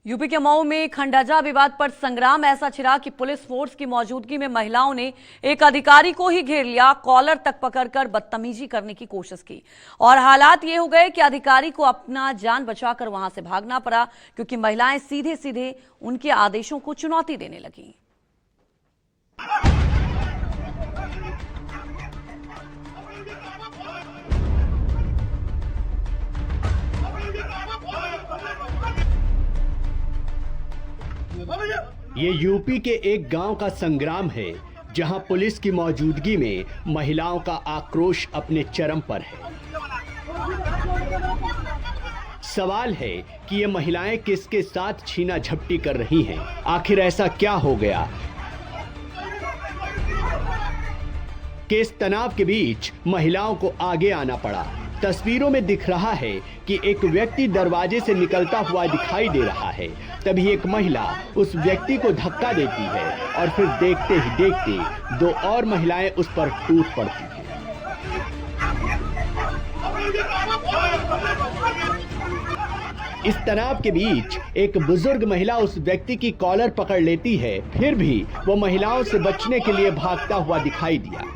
UP के मऊ में खंडाजा विवाद पर संग्राम ऐसा छिड़ा कि पुलिस फोर्स की मौजूदगी में महिलाओं ने एक अधिकारी को ही घेर लिया, कॉलर तक पकड़कर बदतमीजी करने की कोशिश की और हालात ये हो गए कि अधिकारी को अपना जान बचाकर वहां से भागना पड़ा क्योंकि महिलाएं सीधे सीधे उनके आदेशों को चुनौती देने लगीं। ये यूपी के एक गांव का संग्राम है जहां पुलिस की मौजूदगी में महिलाओं का आक्रोश अपने चरम पर है। सवाल है कि ये महिलाएं किसके साथ छीना झपटी कर रही हैं? आखिर ऐसा क्या हो गया कि इस तनाव के बीच महिलाओं को आगे आना पड़ा? तस्वीरों में दिख रहा है कि एक व्यक्ति दरवाजे से निकलता हुआ दिखाई दे रहा है। तभी एक महिला उस व्यक्ति को धक्का देती है और फिर देखते ही देखते दो और महिलाएं उस पर टूट पड़ती हैं। इस तनाव के बीच एक बुजुर्ग महिला उस व्यक्ति की कॉलर पकड़ लेती है, फिर भी वो महिलाओं से बचने के लिए भागता हुआ दिखाई दिया।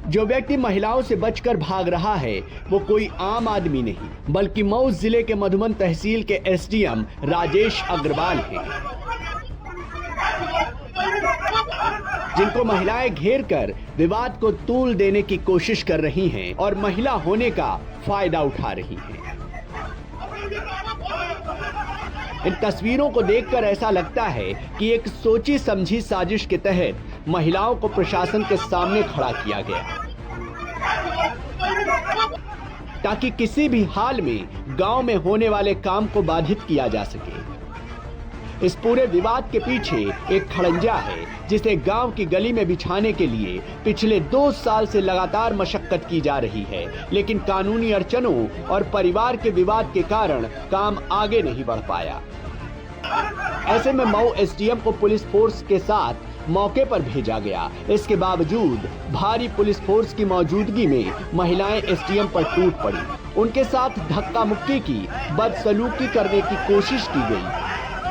जो व्यक्ति महिलाओं से बचकर भाग रहा है वो कोई आम आदमी नहीं बल्कि मऊ जिले के मधुबन तहसील के एसडीएम राजेश अग्रवाल हैं, जिनको महिलाएं घेर कर विवाद को तूल देने की कोशिश कर रही हैं और महिला होने का फायदा उठा रही हैं। इन तस्वीरों को देखकर ऐसा लगता है कि एक सोची समझी साजिश के तहत महिलाओं को प्रशासन के सामने खड़ा किया गया ताकि किसी भी हाल में गांव में होने वाले काम को बाधित किया जा सके। इस पूरे विवाद के पीछे एक खड़ंजा है जिसे गांव की गली में बिछाने के लिए पिछले 2 साल से लगातार मशक्कत की जा रही है, लेकिन कानूनी अड़चनों और परिवार के विवाद के कारण काम आगे नहीं बढ़ पाया। ऐसे में मऊ एसडीएम को पुलिस फोर्स के साथ मौके पर भेजा गया। इसके बावजूद भारी पुलिस फोर्स की मौजूदगी में महिलाएं एसडीएम पर टूट पड़ी। उनके साथ धक्का मुक्की की, बदसलूकी करने की कोशिश की गई,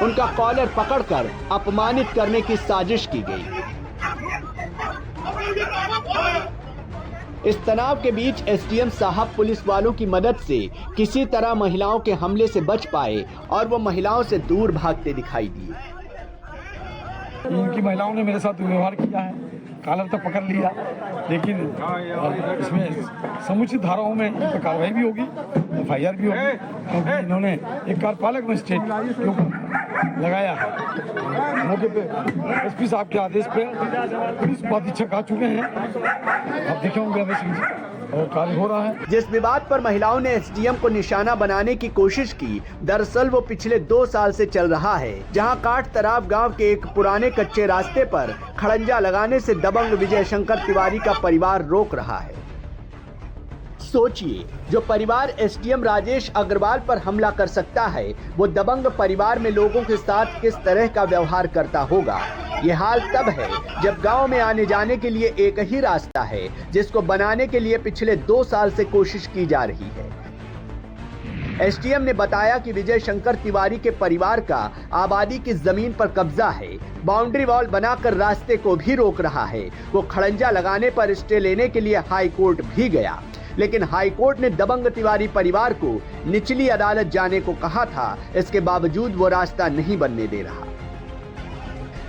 उनका कॉलर पकड़कर अपमानित करने की साजिश की गई। इस तनाव के बीच एसडीएम साहब पुलिस वालों की मदद से किसी तरह महिलाओं के हमले से बच पाए और वो महिलाओं से दूर भागते दिखाई दिए। इनकी महिलाओं ने मेरे साथ व्यवहार किया है, कॉलर तक पकड़ लिया, लेकिन इसमें समुचित धाराओं में इन पर कार्रवाई भी होगी, एफआईआर भी होगी, क्योंकि इन्होंने एक कार्यपालक मजिस्ट्रेट के ऊपर लगाया है। मौके पे एसपी साहब के आदेश पे पुलिस उपाधीक्षक आ चुके हैं, अब देखे होंगे अवश्य जी और कार्य हो रहा है। जिस विवाद पर महिलाओं ने एसडीएम को निशाना बनाने की कोशिश की, दरअसल वो पिछले 2 साल से चल रहा है, जहां काट तराब गांव के एक पुराने कच्चे रास्ते पर खड़ंजा लगाने से दबंग विजय शंकर तिवारी का परिवार रोक रहा है। सोचिए, जो परिवार एसडीएम राजेश अग्रवाल पर हमला कर सकता है, वो दबंग परिवार में लोगों के साथ किस तरह का व्यवहार करता होगा। ये हाल तब है जब गांव में आने जाने के लिए एक ही रास्ता है, जिसको बनाने के लिए पिछले 2 साल से कोशिश की जा रही है। एसडीएम ने बताया कि विजय शंकर तिवारी के परिवार का आबादी की जमीन पर कब्जा है, बाउंड्री वॉल बनाकर रास्ते को भी रोक रहा है। वो खड़ंजा लगाने पर स्टे लेने के लिए हाई कोर्ट भी गया, लेकिन हाई कोर्ट ने दबंग तिवारी परिवार को निचली अदालत जाने को कहा था। इसके बावजूद वो रास्ता नहीं बनने दे रहा,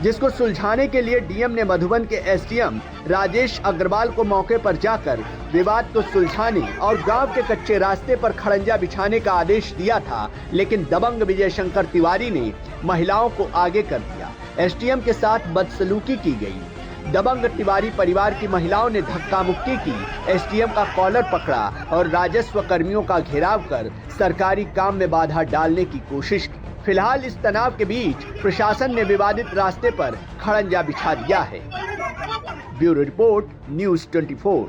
जिसको सुलझाने के लिए डीएम ने मधुबन के एसडीएम राजेश अग्रवाल को मौके पर जाकर विवाद को सुलझाने और गांव के कच्चे रास्ते पर खड़ंजा बिछाने का आदेश दिया था, लेकिन दबंग विजय शंकर तिवारी ने महिलाओं को आगे कर दिया। एसडीएम के साथ बदसलूकी की गई। दबंग तिवारी परिवार की महिलाओं ने धक्का मुक्की की, एसडीएम का कॉलर पकड़ा और राजस्व कर्मियों का घेराव कर सरकारी काम में बाधा डालने की कोशिश की। फिलहाल इस तनाव के बीच प्रशासन ने विवादित रास्ते पर खड़ंजा बिछा दिया है। Bureau report, news 24।